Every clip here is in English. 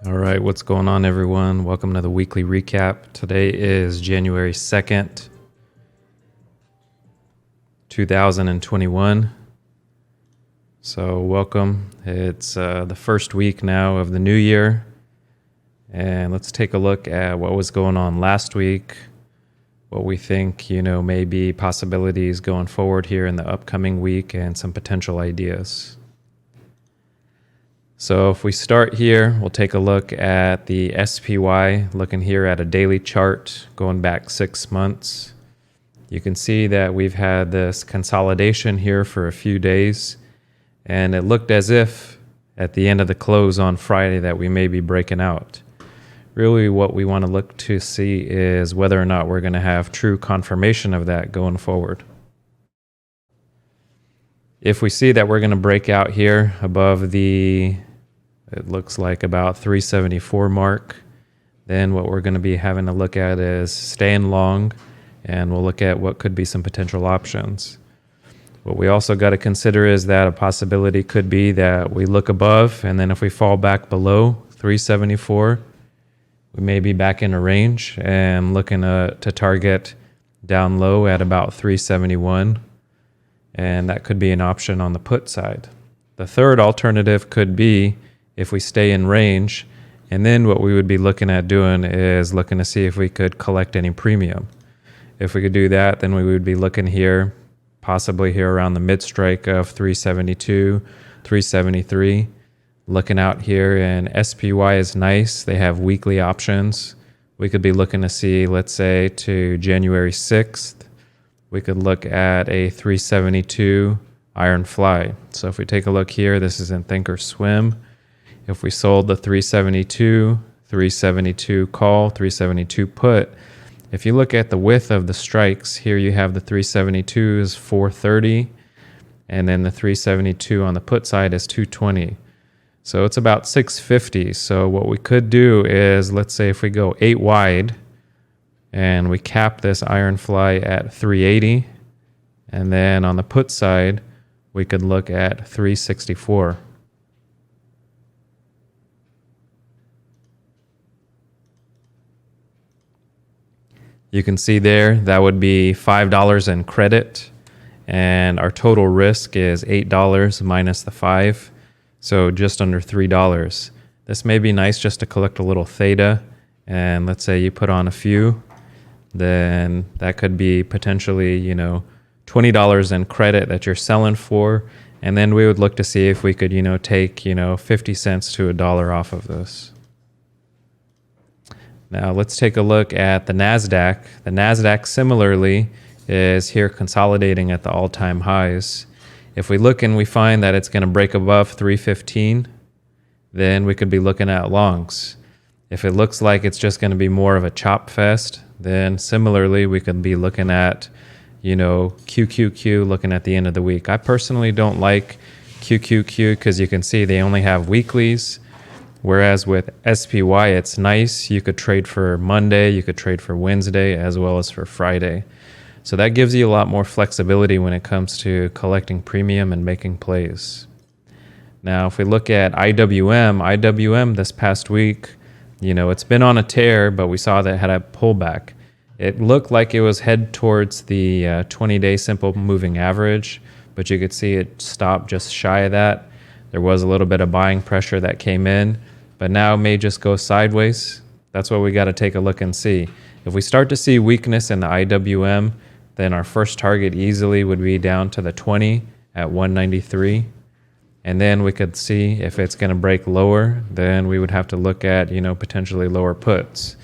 All right, what's going on, everyone? Welcome to the weekly recap. Today is January 2nd, 2021. So welcome. It's the first week now of the new year. And let's take a look at what was going on last week, what we think, may be possibilities going forward here in the upcoming week, and some potential ideas. So if we start here, we'll take a look at the SPY, looking here at a daily chart going back 6 months. You can see that we've had this consolidation here for a few days, and it looked as if at the end of the close on Friday that we may be breaking out. Really what we want to look to see is whether or not we're going to have true confirmation of that going forward. If we see that we're going to break out here above it looks like about 374 mark, then what we're going to be having to look at is staying long, and we'll look at what could be some potential options. What we also got to consider is that a possibility could be that we look above, and then if we fall back below 374, we may be back in a range and looking to target down low at about 371, and that could be an option on the put side. The third alternative could be if we stay in range, and then what we would be looking at doing is looking to see if we could collect any premium. If we could do that, then we would be looking here, possibly here around the mid strike of 372, 373. Looking out here, and SPY is nice. They have weekly options. We could be looking to see, let's say, to January 6th. We could look at a 372 iron fly. So if we take a look here, this is in Thinkorswim. If we sold the 372, 372 call, 372 put, if you look at the width of the strikes, here you have the 372 is 430, and then the 372 on the put side is 220. So it's about 650. So what we could do is, let's say if we go 8 wide and we cap this iron fly at 380, and then on the put side, we could look at 364. You can see there, that would be $5 in credit, and our total risk is $8 minus the 5, so just under $3. This may be nice just to collect a little theta, and let's say you put on a few, then that could be potentially, $20 in credit that you're selling for, and then we would look to see if we could, take, 50 cents to $1 off of this. Now let's take a look at the NASDAQ. The NASDAQ similarly is here consolidating at the all-time highs. If we look and we find that it's going to break above 315, then we could be looking at longs. If it looks like it's just going to be more of a chop fest, then similarly we could be looking at, QQQ, looking at the end of the week. I personally don't like QQQ because you can see they only have weeklies. Whereas with SPY, it's nice. You could trade for Monday, you could trade for Wednesday, as well as for Friday. So that gives you a lot more flexibility when it comes to collecting premium and making plays. Now, if we look at IWM this past week, it's been on a tear, but we saw that it had a pullback. It looked like it was head towards the 20-day simple moving average, but you could see it stopped just shy of that. There was a little bit of buying pressure that came in, but now it may just go sideways. That's what we got to take a look and see. If we start to see weakness in the IWM, then our first target easily would be down to the 20 at 193. And then we could see if it's going to break lower, then we would have to look at, potentially lower puts.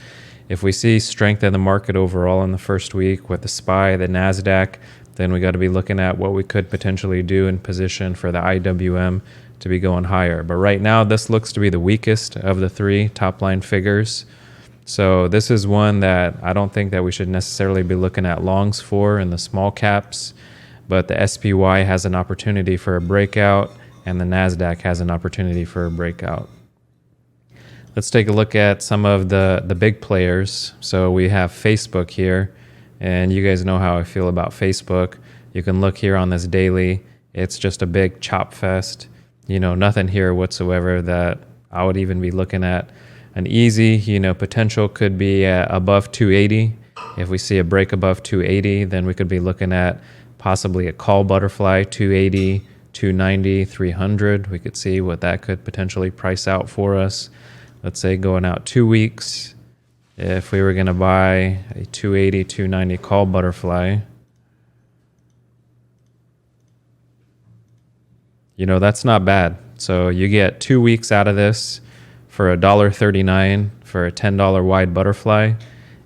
If we see strength in the market overall in the first week with the SPY, the NASDAQ, then we got to be looking at what we could potentially do in position for the IWM to be going higher. But right now, this looks to be the weakest of the three top line figures. So this is one that I don't think that we should necessarily be looking at longs for in the small caps, but the SPY has an opportunity for a breakout, and the NASDAQ has an opportunity for a breakout. Let's take a look at some of the big players. So we have Facebook here, and you guys know how I feel about Facebook. You can look here on this daily. It's just a big chop fest. Nothing here whatsoever that I would even be looking at An easy, potential could be above 280. If we see a break above 280, then we could be looking at possibly a call butterfly, 280, 290, 300. We could see what that could potentially price out for us. Let's say going out 2 weeks, if we were going to buy a 280, 290 call butterfly, that's not bad. So you get 2 weeks out of this for $1.39 for a $10 wide butterfly,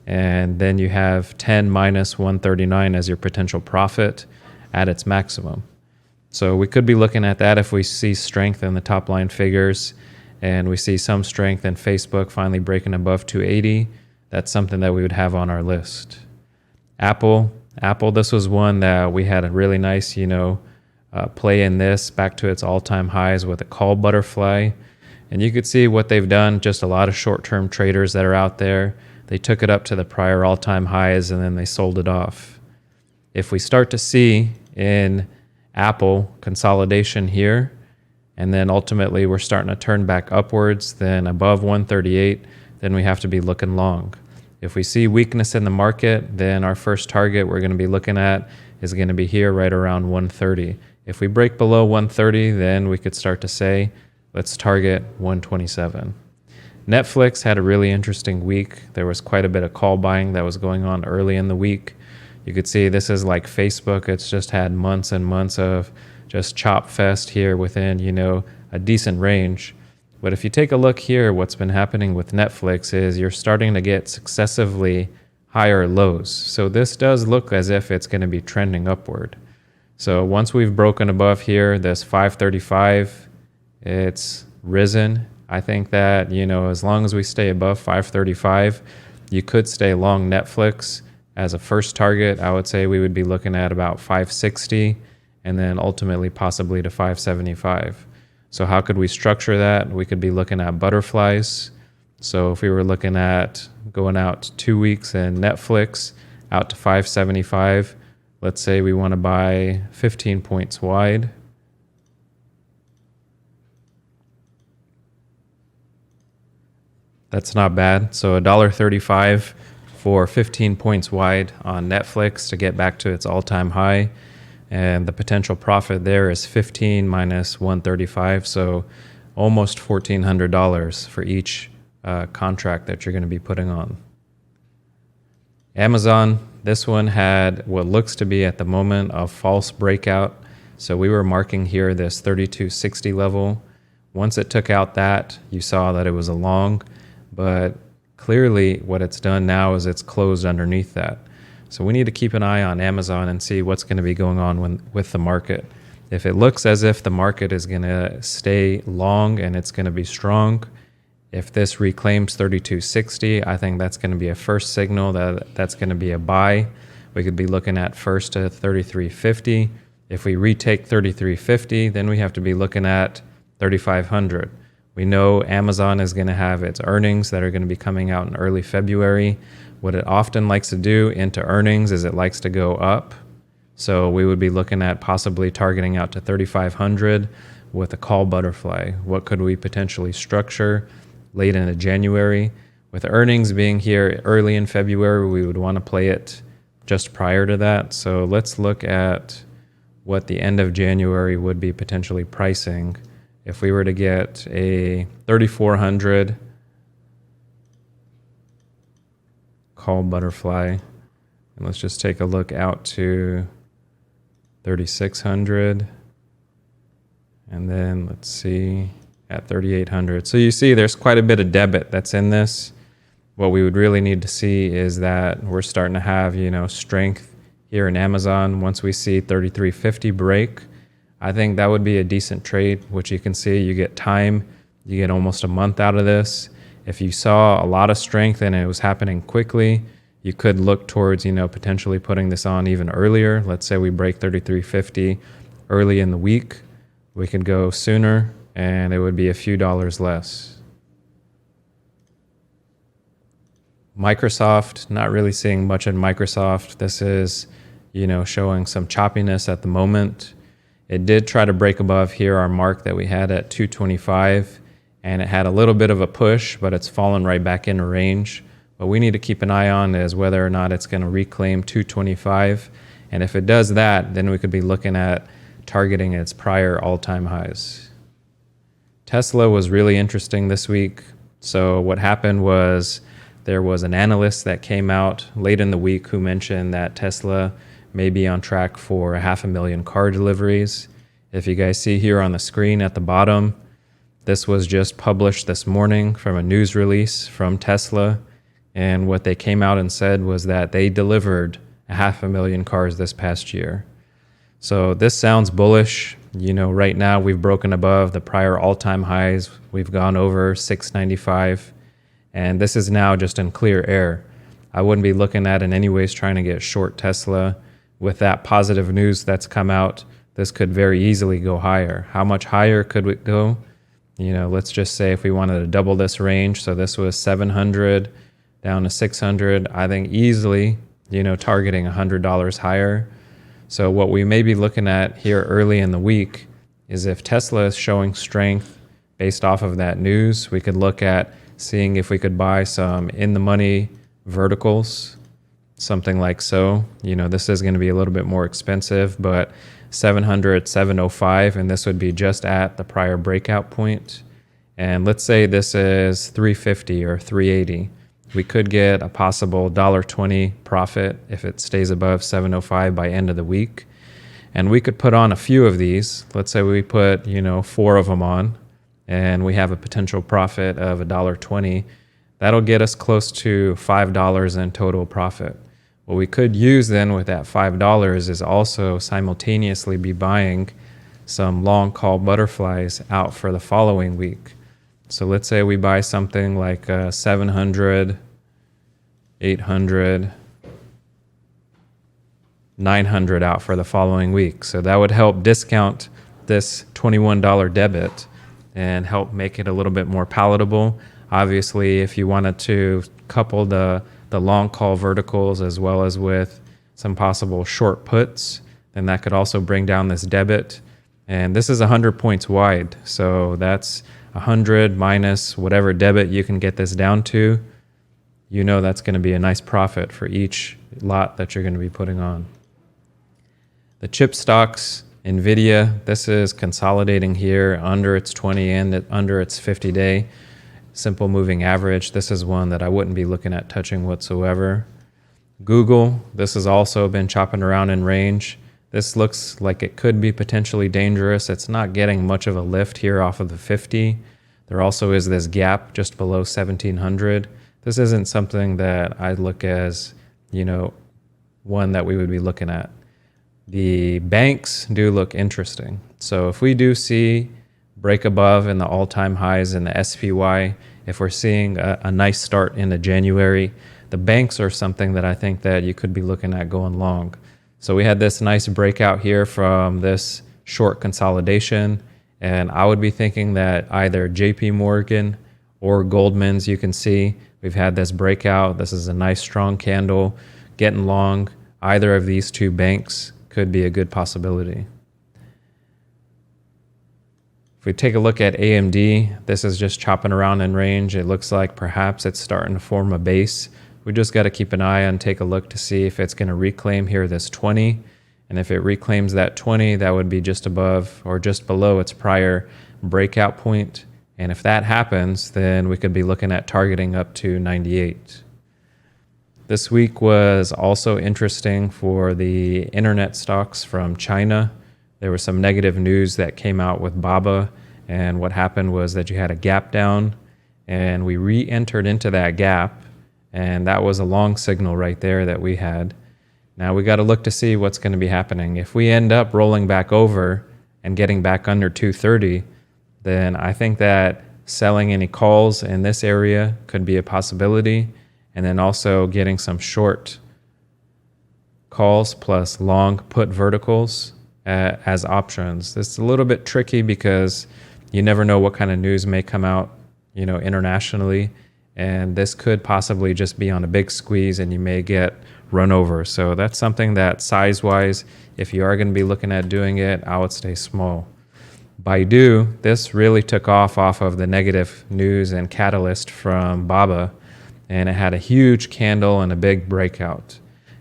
and then you have 10 minus 139 as your potential profit at its maximum. So we could be looking at that if we see strength in the top line figures and we see some strength in Facebook finally breaking above 280. That's something that we would have on our list. Apple, this was one that we had a really nice, play in this back to its all-time highs with a call butterfly. And you could see what they've done, just a lot of short-term traders that are out there. They took it up to the prior all-time highs and then they sold it off. If we start to see in Apple consolidation here, and then ultimately we're starting to turn back upwards, then above 138, then we have to be looking long. If we see weakness in the market, then our first target we're going to be looking at is going to be here right around 130. If we break below 130, then we could start to say, let's target 127. Netflix had a really interesting week. There was quite a bit of call buying that was going on early in the week. You could see this is like Facebook. It's just had months and months of just chop fest here within, a decent range. But if you take a look here, what's been happening with Netflix is you're starting to get successively higher lows. So this does look as if it's going to be trending upward. So once we've broken above here, this 535, it's risen. I think that, as long as we stay above 535, you could stay long Netflix. As a first target, I would say we would be looking at about 560 and then ultimately possibly to 575. So how could we structure that? We could be looking at butterflies. So if we were looking at going out 2 weeks in Netflix out to 575, let's say we want to buy 15 points wide. That's not bad. So $1.35 for 15 points wide on Netflix to get back to its all-time high. And the potential profit there is 15 minus 135, so almost $1,400 for each contract that you're going to be putting on. Amazon, this one had what looks to be at the moment a false breakout. So we were marking here this 3260 level. Once it took out that, you saw that it was a long, but clearly what it's done now is it's closed underneath that. So we need to keep an eye on Amazon and see what's going to be going on with the market. If it looks as if the market is going to stay long and it's going to be strong, if this reclaims 3260, I think that's going to be a first signal that that's going to be a buy. We could be looking at first to 3350. If we retake 3350, then we have to be looking at 3500. We know Amazon is going to have its earnings that are going to be coming out in early February. What it often likes to do into earnings is it likes to go up. So we would be looking at possibly targeting out to 3,500 with a call butterfly. What could we potentially structure late into January? With earnings being here early in February, we would want to play it just prior to that. So let's look at what the end of January would be potentially pricing. If we were to get a 3,400 call butterfly, and let's just take a look out to 3,600, and then let's see at 3,800. So you see there's quite a bit of debit that's in this. What we would really need to see is that we're starting to have, strength here in Amazon. Once we see 3,350 break, I think that would be a decent trade, which you can see you get time, you get almost a month out of this. If you saw a lot of strength and it was happening quickly, you could look towards, potentially putting this on even earlier. Let's say we break 3350 early in the week. We could go sooner and it would be a few dollars less. Microsoft, not really seeing much in Microsoft. This is, showing some choppiness at the moment. It did try to break above here our mark that we had at 225 and it had a little bit of a push, but it's fallen right back into range. What we need to keep an eye on is whether or not it's going to reclaim 225. And if it does that, then we could be looking at targeting its prior all-time highs. Tesla was really interesting this week. So what happened was there was an analyst that came out late in the week who mentioned that Tesla may be on track for 500,000 car deliveries. If you guys see here on the screen at the bottom, this was just published this morning from a news release from Tesla. And what they came out and said was that they delivered 500,000 cars this past year. So this sounds bullish. You know, right now we've broken above the prior all-time highs. We've gone over 695, and this is now just in clear air. I wouldn't be looking at in any ways trying to get short Tesla. With that positive news that's come out, this could very easily go higher. How much higher could it go? You know, let's just say if we wanted to double this range, so this was 700 down to 600, I think easily, you know, targeting $100 higher. So what we may be looking at here early in the week is if Tesla is showing strength based off of that news, we could look at seeing if we could buy some in the money verticals, something like so. You know, this is going to be a little bit more expensive, but 700, 705, and this would be just at the prior breakout point. And let's say this is 350 or 380. We could get a possible $1.20 profit if it stays above 705 by end of the week. And we could put on a few of these. Let's say we put, you know, 4 of them on, and we have a potential profit of $1.20. That'll get us close to $5 in total profit. What we could use then with that $5 is also simultaneously be buying some long call butterflies out for the following week. So let's say we buy something like 700, 800, 900 out for the following week. So that would help discount this $21 debit and help make it a little bit more palatable. Obviously, if you wanted to couple the long call verticals as well as with some possible short puts, then that could also bring down this debit. And this is 100 points wide. So that's 100 minus whatever debit you can get this down to. You know that's going to be a nice profit for each lot that you're going to be putting on. The chip stocks, NVIDIA, this is consolidating here under its 20 and under its 50-day simple moving average. This is one that I wouldn't be looking at touching whatsoever. Google, this has also been chopping around in range. This looks like it could be potentially dangerous. It's not getting much of a lift here off of the 50. There also is this gap just below 1700. This isn't something that I'd look as, you know, one that we would be looking at. The banks do look interesting. So if we do see break above in the all-time highs in the SPY, if we're seeing a nice start into January, the banks are something that I think that you could be looking at going long. So we had this nice breakout here from this short consolidation, and I would be thinking that either JP Morgan or Goldman's, you can see we've had this breakout. This is a nice strong candle. Getting long either of these two banks could be a good possibility. If we take a look at AMD, this is just chopping around in range. It looks like perhaps it's starting to form a base. We just got to keep an eye and take a look to see if it's going to reclaim here this 20. And if it reclaims that 20, that would be just above or just below its prior breakout point. And if that happens, then we could be looking at targeting up to 98. This week was also interesting for the internet stocks from China. There was some negative news that came out with BABA, and what happened was that you had a gap down, and we re-entered into that gap, and that was a long signal right there that we had. Now we got to look to see what's going to be happening. If we end up rolling back over and getting back under 230, then I think that selling any calls in this area could be a possibility, and then also getting some short calls plus long put verticals as options. This is a little bit tricky because you never know what kind of news may come out, you know, internationally, and this could possibly just be on a big squeeze and you may get run over. So that's something that size-wise, if you are going to be looking at doing it, I would stay small. Baidu, this really took off of the negative news and catalyst from Baba, and it had a huge candle and a big breakout.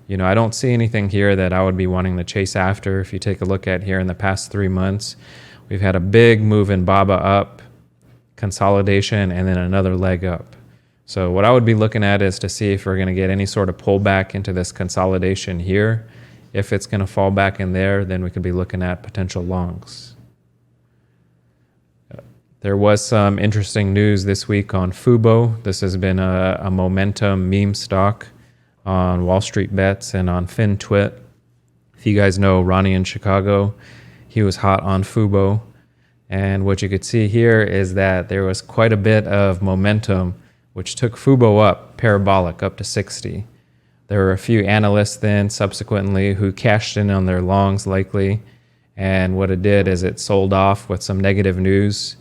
You know, I don't see anything here that I would be wanting to chase after. If you take a look at here in the past 3 months, we've had a big move in Baba up, consolidation, and then another leg up. So what I would be looking at is to see if we're going to get any sort of pullback into this consolidation here. If it's going to fall back in there, then we could be looking at potential longs. There was some interesting news this week on FUBO. This has been a momentum meme stock on Wall Street Bets and on FinTwit. If you guys know Ronnie in Chicago, he was hot on FUBO. And what you could see here is that there was quite a bit of momentum, which took FUBO up, parabolic, up to 60. There were a few analysts then subsequently who cashed in on their longs likely. And what it did is it sold off with some negative news,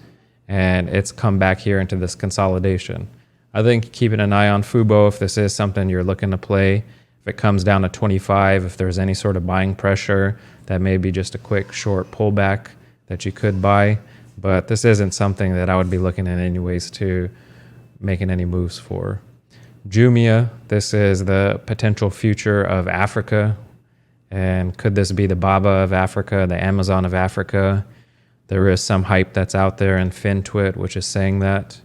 and it's come back here into this consolidation. I think keeping an eye on FUBO if this is something you're looking to play. If it comes down to 25, if there's any sort of buying pressure, that may be just a quick short pullback that you could buy. But this isn't something that I would be looking at anyways to making any moves for. Jumia, this is the potential future of Africa. And could this be the Baba of Africa, the Amazon of Africa? There is some hype that's out there in FinTwit, which is saying that.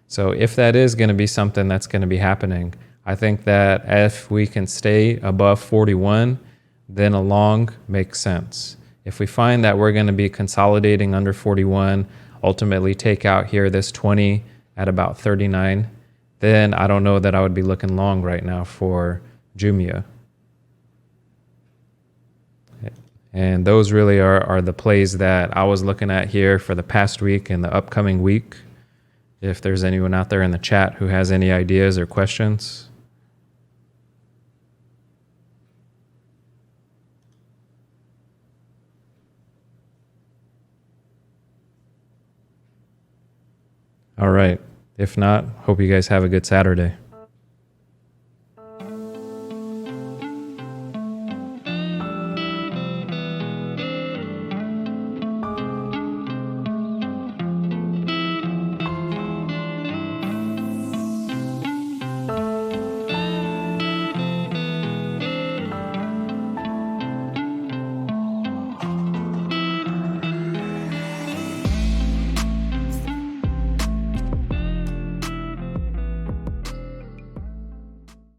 So if that is going to be something that's going to be happening, I think that if we can stay above 41, then a long makes sense. If we find that we're going to be consolidating under 41, ultimately take out here this 20 at about 39, then I don't know that I would be looking long right now for Jumia. And those really are the plays that I was looking at here for the past week and the upcoming week. If there's anyone out there in the chat who has any ideas or questions. All right. If not, hope you guys have a good Saturday.